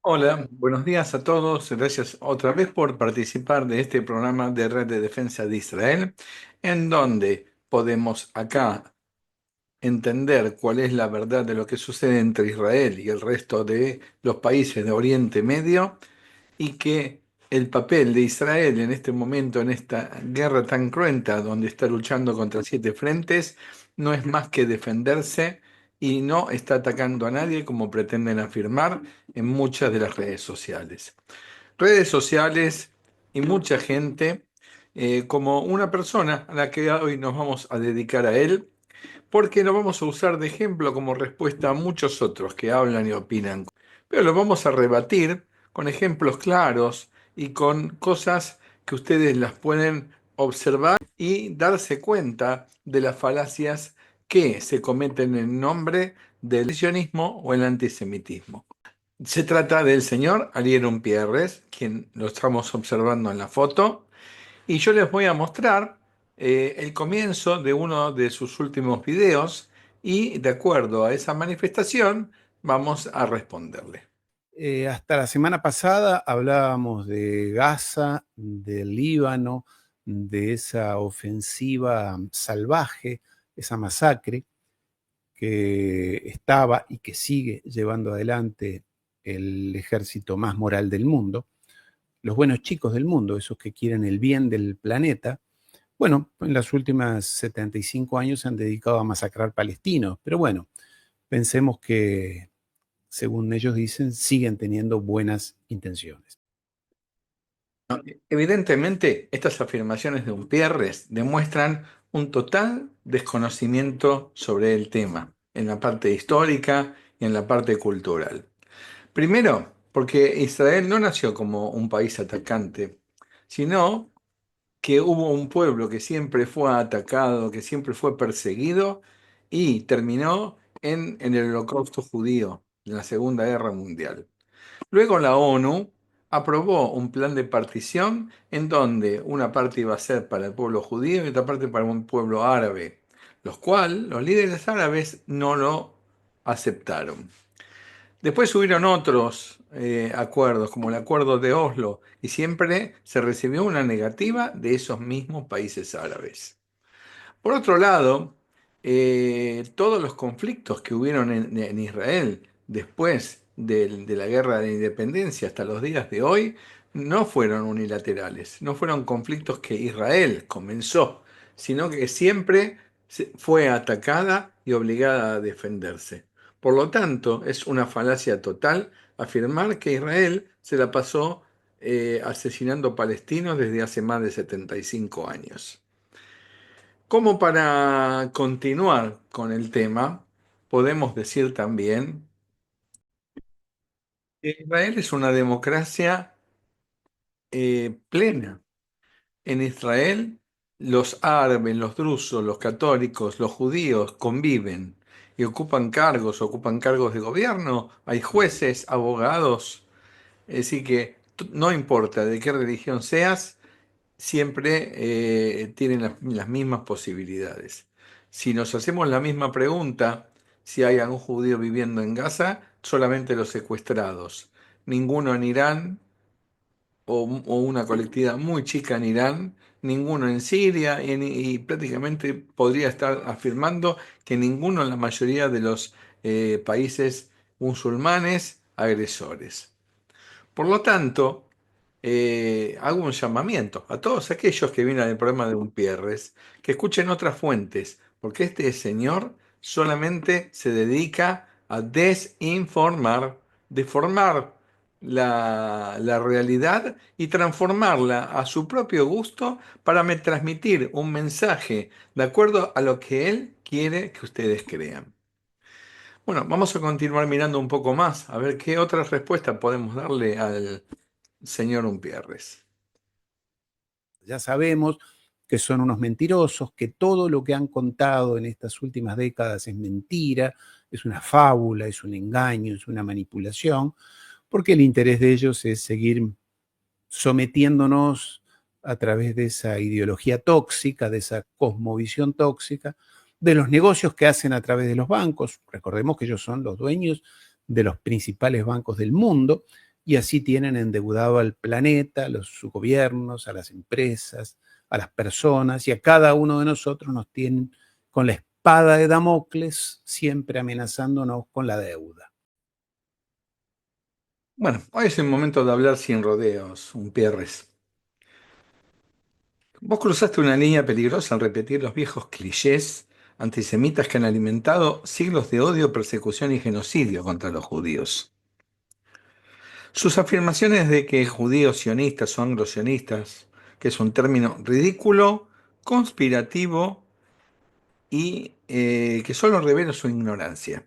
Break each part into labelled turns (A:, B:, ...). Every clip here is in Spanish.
A: Hola, buenos días a todos. Gracias otra vez por participar de este programa de Red de Defensa de Israel, en donde podemos acá entender cuál es la verdad de lo que sucede entre Israel y el resto de los países de Oriente Medio y que el papel de Israel en este momento, en esta guerra tan cruenta, donde está luchando contra siete frentes, no es más que defenderse y no está atacando a nadie como pretenden afirmar en muchas de las redes sociales. Redes sociales y mucha gente, como una persona a la que hoy nos vamos a dedicar a él, porque lo vamos a usar de ejemplo como respuesta a muchos otros que hablan y opinan. Pero lo vamos a rebatir con ejemplos claros y con cosas que ustedes las pueden observar y darse cuenta de las falacias que se cometen en nombre del sionismo o el antisemitismo. Se trata del señor Ariel Umpierres, quien lo estamos observando en la foto, y yo les voy a mostrar el comienzo de uno de sus últimos videos y de acuerdo a esa manifestación vamos a responderle.
B: Hasta la semana pasada hablábamos de Gaza, del Líbano, de esa ofensiva salvaje, esa masacre que estaba y que sigue llevando adelante el ejército más moral del mundo, los buenos chicos del mundo, esos que quieren el bien del planeta. Bueno, en los últimos 75 años se han dedicado a masacrar palestinos, pero bueno, pensemos que según ellos dicen, siguen teniendo buenas intenciones.
A: Evidentemente, estas afirmaciones de Umpierres demuestran un total desconocimiento sobre el tema, en la parte histórica y en la parte cultural. Primero, porque Israel no nació como un país atacante, sino que hubo un pueblo que siempre fue atacado, que siempre fue perseguido y terminó en el Holocausto judío, en la Segunda Guerra Mundial. Luego la ONU aprobó un plan de partición en donde una parte iba a ser para el pueblo judío y otra parte para un pueblo árabe, los cuales los líderes árabes no lo aceptaron. Después hubieron otros acuerdos, como el acuerdo de Oslo, y siempre se recibió una negativa de esos mismos países árabes. Por otro lado, todos los conflictos que hubieron en Israel después de la guerra de independencia hasta los días de hoy no fueron unilaterales, no fueron conflictos que Israel comenzó, sino que siempre fue atacada y obligada a defenderse. Por lo tanto, es una falacia total afirmar que Israel se la pasó asesinando palestinos desde hace más de 75 años. Como para continuar con el tema, podemos decir también que Israel es una democracia plena. En Israel, los árabes, los drusos, los católicos, los judíos conviven y ocupan cargos de gobierno. Hay jueces, abogados. Es decir, que no importa de qué religión seas, siempre tienen las mismas posibilidades. Si nos hacemos la misma pregunta, si hay algún judío viviendo en Gaza, solamente los secuestrados. Ninguno en Irán o una colectividad muy chica en Irán, ninguno en Siria y prácticamente podría estar afirmando que ninguno en la mayoría de los países musulmanes agresores. Por lo tanto, hago un llamamiento a todos aquellos que vienen del problema de Umpierres, que escuchen otras fuentes, porque este señor solamente se dedica a desinformar, deformar la realidad y transformarla a su propio gusto para transmitir un mensaje de acuerdo a lo que él quiere que ustedes crean. Bueno, vamos a continuar mirando un poco más, a ver qué otras respuestas podemos darle al señor Umpierres.
B: Ya sabemos que son unos mentirosos, que todo lo que han contado en estas últimas décadas es mentira, es una fábula, es un engaño, es una manipulación, porque el interés de ellos es seguir sometiéndonos a través de esa ideología tóxica, de esa cosmovisión tóxica, de los negocios que hacen a través de los bancos. Recordemos que ellos son los dueños de los principales bancos del mundo y así tienen endeudado al planeta, a los gobiernos, a las empresas, a las personas, y a cada uno de nosotros nos tienen con la espada de Damocles, siempre amenazándonos con la deuda.
A: Bueno, hoy es el momento de hablar sin rodeos, Umpierres. Vos cruzaste una línea peligrosa al repetir los viejos clichés antisemitas que han alimentado siglos de odio, persecución y genocidio contra los judíos. Sus afirmaciones de que judíos sionistas o anglo-sionistas, que es un término ridículo, conspirativo y que solo revela su ignorancia.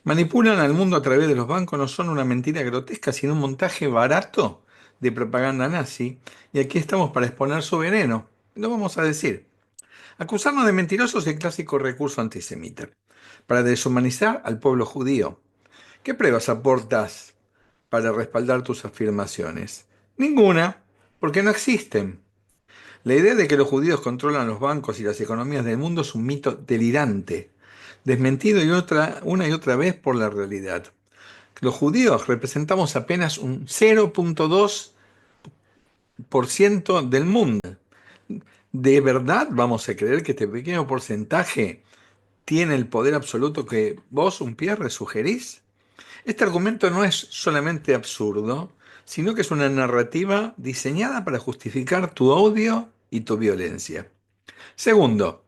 A: Manipulan al mundo a través de los bancos, no son una mentira grotesca, sino un montaje barato de propaganda nazi, y aquí estamos para exponer su veneno. Lo vamos a decir. Acusarnos de mentirosos es el clásico recurso antisemita, para deshumanizar al pueblo judío. ¿Qué pruebas aportas para respaldar tus afirmaciones? Ninguna, porque no existen. La idea de que los judíos controlan los bancos y las economías del mundo es un mito delirante, desmentido una y otra vez por la realidad. Los judíos representamos apenas un 0,2% del mundo. ¿De verdad vamos a creer que este pequeño porcentaje tiene el poder absoluto que vos, Umpierre, sugerís? Este argumento no es solamente absurdo, sino que es una narrativa diseñada para justificar tu odio y tu violencia. Segundo,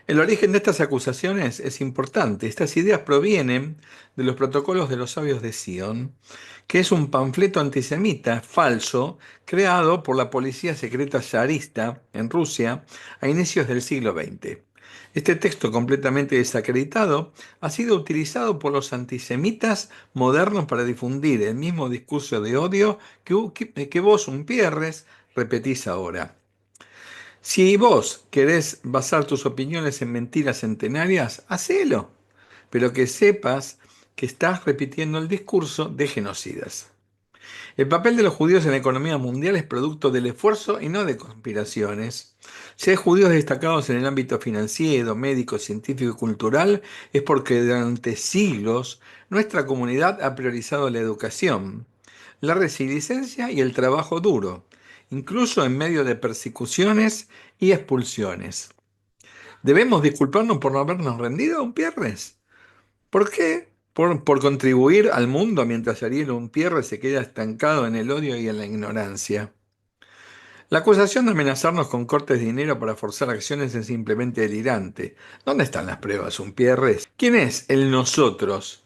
A: el origen de estas acusaciones es importante. Estas ideas provienen de los protocolos de los sabios de Sion, que es un panfleto antisemita falso creado por la policía secreta zarista en Rusia a inicios del siglo XX. Este texto completamente desacreditado ha sido utilizado por los antisemitas modernos para difundir el mismo discurso de odio que vos, Umpierres, repetís ahora. Si vos querés basar tus opiniones en mentiras centenarias, hacelo, pero que sepas que estás repitiendo el discurso de genocidas. El papel de los judíos en la economía mundial es producto del esfuerzo y no de conspiraciones. Si hay judíos destacados en el ámbito financiero, médico, científico y cultural, es porque durante siglos nuestra comunidad ha priorizado la educación, la resiliencia y el trabajo duro, incluso en medio de persecuciones y expulsiones. ¿Debemos disculparnos por no habernos rendido, Umpierres? ¿Por qué? Por contribuir al mundo mientras Ariel Umpierre se queda estancado en el odio y en la ignorancia. La acusación de amenazarnos con cortes de dinero para forzar acciones es simplemente delirante. ¿Dónde están las pruebas, Umpierres? ¿Quién es el nosotros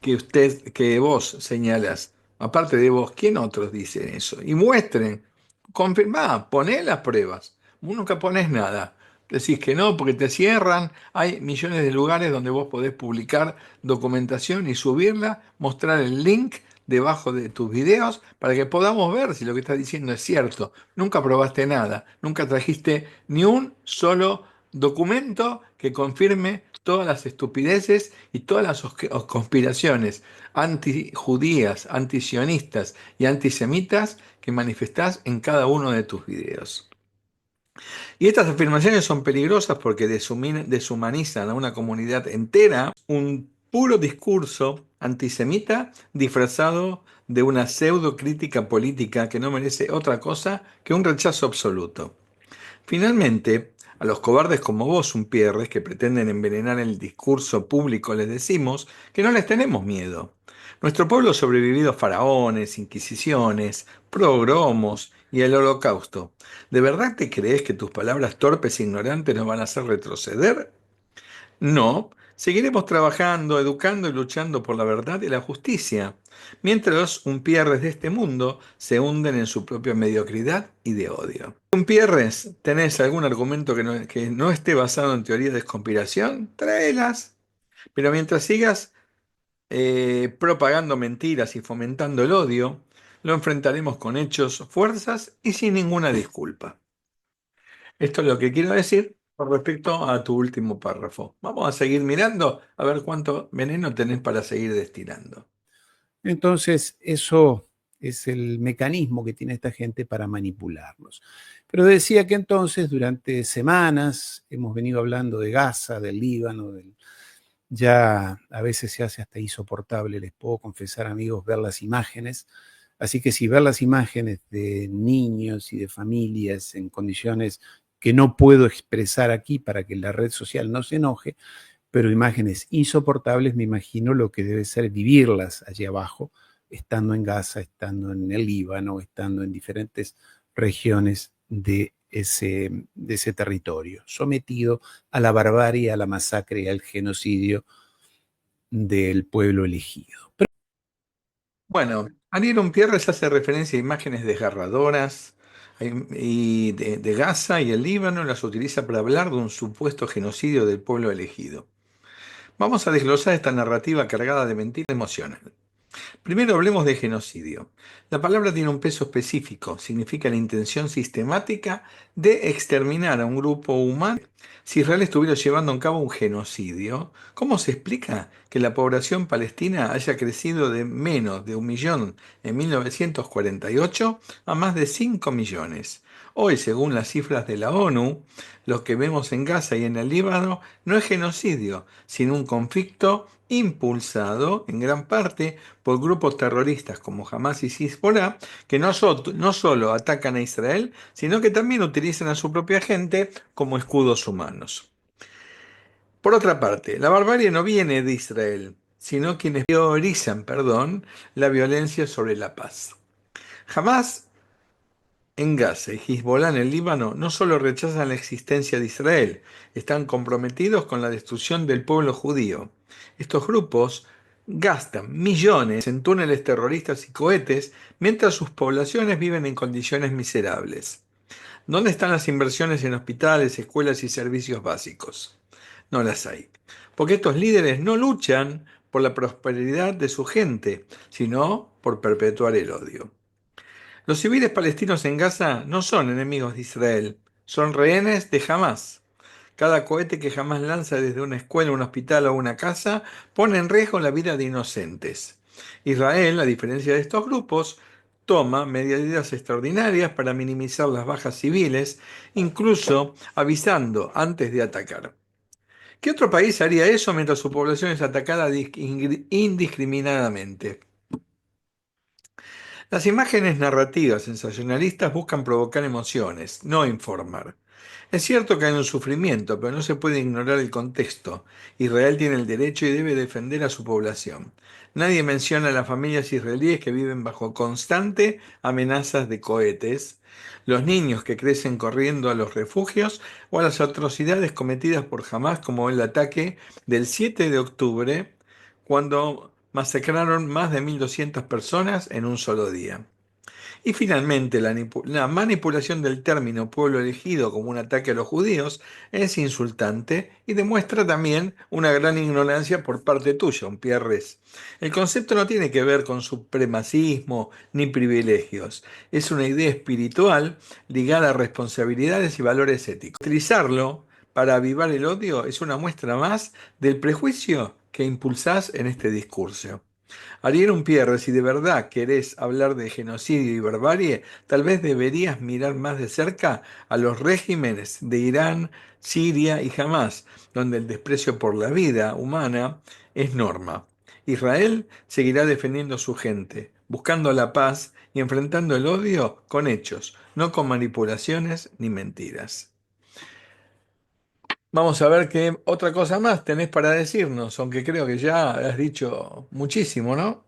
A: que vos señalas? Aparte de vos, ¿quién otros dicen eso? Y muestren, confirmá, poné las pruebas. Vos nunca ponés nada. Decís que no, porque te cierran. Hay millones de lugares donde vos podés publicar documentación y subirla, mostrar el link debajo de tus videos para que podamos ver si lo que estás diciendo es cierto. Nunca probaste nada, nunca trajiste ni un solo documento que confirme todas las estupideces y todas las conspiraciones antijudías, antisionistas y antisemitas que manifestás en cada uno de tus videos. Y estas afirmaciones son peligrosas porque deshumanizan a una comunidad entera, un puro discurso antisemita disfrazado de una pseudo crítica política que no merece otra cosa que un rechazo absoluto. Finalmente, a los cobardes como vos, Umpierres, que pretenden envenenar el discurso público, les decimos que no les tenemos miedo. Nuestro pueblo ha sobrevivido a faraones, inquisiciones, progromos y el holocausto. ¿De verdad te crees que tus palabras torpes e ignorantes nos van a hacer retroceder? No, seguiremos trabajando, educando y luchando por la verdad y la justicia, mientras los Umpierres de este mundo se hunden en su propia mediocridad y de odio. Umpierres, ¿tenés algún argumento que no esté basado en teorías de conspiración? Tráelas. Pero mientras sigas propagando mentiras y fomentando el odio, lo enfrentaremos con hechos, fuerzas y sin ninguna disculpa. Esto es lo que quiero decir con respecto a tu último párrafo. Vamos a seguir mirando a ver cuánto veneno tenés para seguir destilando.
B: Entonces, eso es el mecanismo que tiene esta gente para manipularnos. Pero decía que entonces, durante semanas, hemos venido hablando de Gaza, del Líbano, Ya a veces se hace hasta insoportable, les puedo confesar, amigos, ver las imágenes. Así que si ver las imágenes de niños y de familias en condiciones que no puedo expresar aquí para que la red social no se enoje, pero imágenes insoportables, me imagino lo que debe ser vivirlas allí abajo, estando en Gaza, estando en el Líbano, estando en diferentes regiones de ese territorio, sometido a la barbarie, a la masacre y al genocidio del pueblo elegido.
A: Bueno, Ariel Umpierres hace referencia a imágenes desgarradoras y de Gaza y el Líbano las utiliza para hablar de un supuesto genocidio del pueblo elegido. Vamos a desglosar esta narrativa cargada de mentira emocional. Primero hablemos de genocidio. La palabra tiene un peso específico, significa la intención sistemática de exterminar a un grupo humano. Si Israel estuviera llevando a cabo un genocidio, ¿cómo se explica que la población palestina haya crecido de menos de 1 millón en 1948 a más de 5 millones? Hoy, según las cifras de la ONU, lo que vemos en Gaza y en el Líbano no es genocidio, sino un conflicto impulsado en gran parte por grupos terroristas como Hamas y Hezbollah, que no solo atacan a Israel, sino que también utilizan a su propia gente como escudos humanos. Por otra parte, la barbarie no viene de Israel, sino quienes priorizan, la violencia sobre la paz. Hamas en Gaza y Hezbollah en el Líbano no solo rechazan la existencia de Israel, están comprometidos con la destrucción del pueblo judío. Estos grupos gastan millones en túneles terroristas y cohetes mientras sus poblaciones viven en condiciones miserables. ¿Dónde están las inversiones en hospitales, escuelas y servicios básicos? No las hay. Porque estos líderes no luchan por la prosperidad de su gente, sino por perpetuar el odio. Los civiles palestinos en Gaza no son enemigos de Israel, son rehenes de Hamas. Cada cohete que Hamas lanza desde una escuela, un hospital o una casa pone en riesgo la vida de inocentes. Israel, a diferencia de estos grupos, toma medidas extraordinarias para minimizar las bajas civiles, incluso avisando antes de atacar. ¿Qué otro país haría eso mientras su población es atacada indiscriminadamente? Las imágenes narrativas sensacionalistas buscan provocar emociones, no informar. Es cierto que hay un sufrimiento, pero no se puede ignorar el contexto. Israel tiene el derecho y debe defender a su población. Nadie menciona a las familias israelíes que viven bajo constante amenazas de cohetes, los niños que crecen corriendo a los refugios o a las atrocidades cometidas por Hamas como el ataque del 7 de octubre, cuando masacraron más de 1.200 personas en un solo día. Y finalmente, la manipulación del término pueblo elegido como un ataque a los judíos es insultante y demuestra también una gran ignorancia por parte tuya, Pierres. El concepto no tiene que ver con supremacismo ni privilegios. Es una idea espiritual ligada a responsabilidades y valores éticos. Utilizarlo para avivar el odio es una muestra más del prejuicio que impulsás en este discurso. Ariel Umpierre, si de verdad querés hablar de genocidio y barbarie, tal vez deberías mirar más de cerca a los regímenes de Irán, Siria y Hamas, donde el desprecio por la vida humana es norma. Israel seguirá defendiendo a su gente, buscando la paz y enfrentando el odio con hechos, no con manipulaciones ni mentiras. Vamos a ver qué otra cosa más tenés para decirnos, aunque creo que ya has dicho muchísimo, ¿no?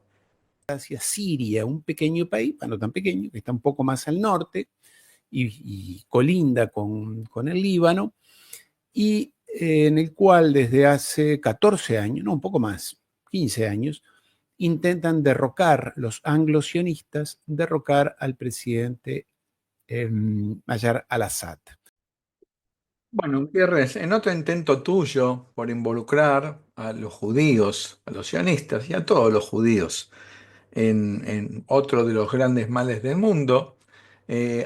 B: Hacia Siria, un pequeño país, bueno, no tan pequeño, que está un poco más al norte y colinda con el Líbano, y en el cual desde hace 14 años, no, un poco más, 15 años, intentan derrocar los anglo-sionistas, derrocar al presidente Bashar al-Assad.
A: Bueno, Gutiérrez, en otro intento tuyo por involucrar a los judíos, a los sionistas y a todos los judíos en otro de los grandes males del mundo,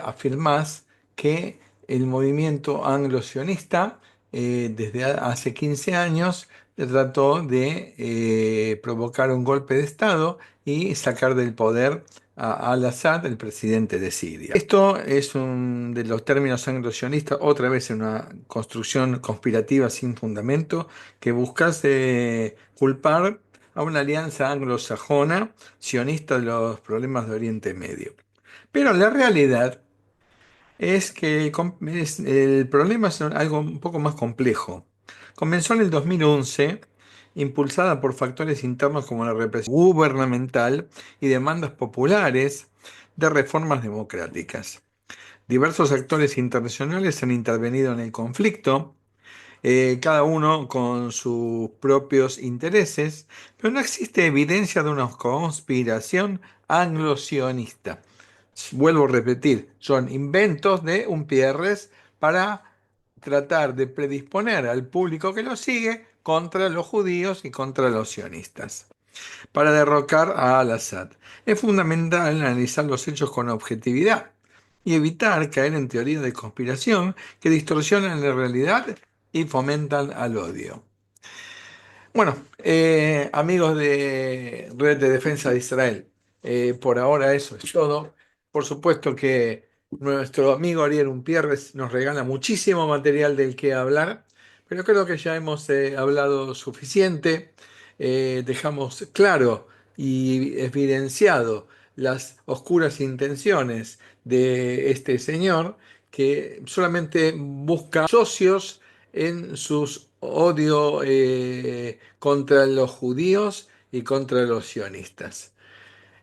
A: afirmás que el movimiento anglo-sionista desde hace 15 años trató de provocar un golpe de Estado y sacar del poder a al-Assad, el presidente de Siria. Esto es un de los términos anglo-sionistas, otra vez en una construcción conspirativa sin fundamento, que buscase culpar a una alianza anglosajona sionista de los problemas de Oriente Medio. Pero la realidad es que el problema es algo un poco más complejo. Comenzó en el 2011, impulsada por factores internos como la represión gubernamental y demandas populares de reformas democráticas. Diversos actores internacionales han intervenido en el conflicto, cada uno con sus propios intereses, pero no existe evidencia de una conspiración anglo-sionista. Vuelvo a repetir, son inventos de Umpierres para tratar de predisponer al público que lo sigue contra los judíos y contra los sionistas, para derrocar a Al-Assad. Es fundamental analizar los hechos con objetividad y evitar caer en teorías de conspiración que distorsionan la realidad y fomentan al odio. Bueno, amigos de Red de Defensa de Israel, por ahora eso es todo. Por supuesto que nuestro amigo Ariel Umpierres nos regala muchísimo material del que hablar, pero creo que ya hemos hablado suficiente. Dejamos claro y evidenciado las oscuras intenciones de este señor que solamente busca socios en sus odio contra los judíos y contra los sionistas.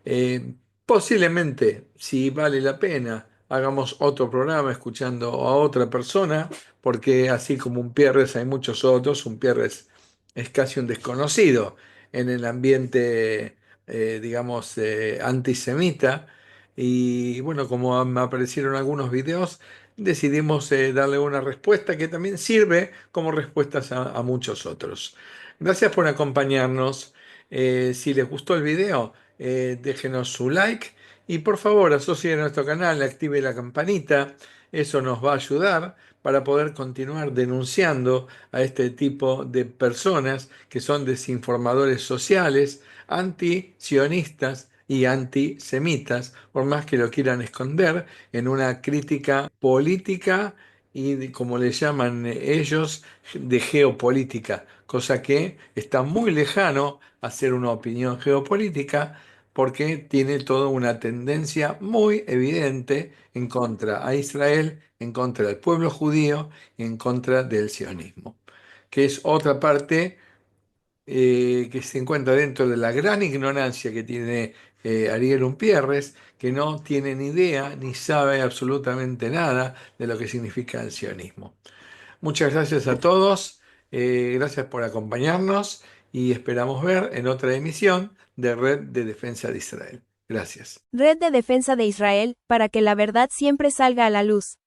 A: Eh, Posiblemente, si vale la pena, hagamos otro programa escuchando a otra persona, porque así como un Pierres hay muchos otros, un Pierres es casi un desconocido en el ambiente, digamos, antisemita. Y bueno, como me aparecieron algunos videos, decidimos darle una respuesta que también sirve como respuestas a muchos otros. Gracias por acompañarnos. Si les gustó el video, déjenos su like y por favor asocien a nuestro canal, active la campanita, eso nos va a ayudar para poder continuar denunciando a este tipo de personas que son desinformadores sociales, anti-sionistas y antisemitas, por más que lo quieran esconder en una crítica política y como le llaman ellos, de geopolítica, cosa que está muy lejano a ser una opinión geopolítica porque tiene toda una tendencia muy evidente en contra a Israel, en contra del pueblo judío y en contra del sionismo, que es otra parte que se encuentra dentro de la gran ignorancia que tiene Ariel Umpierres, que no tiene ni idea ni sabe absolutamente nada de lo que significa el sionismo. Muchas gracias a todos, gracias por acompañarnos y esperamos ver en otra emisión de Red de Defensa de Israel. Gracias.
C: Red de Defensa de Israel, para que la verdad siempre salga a la luz.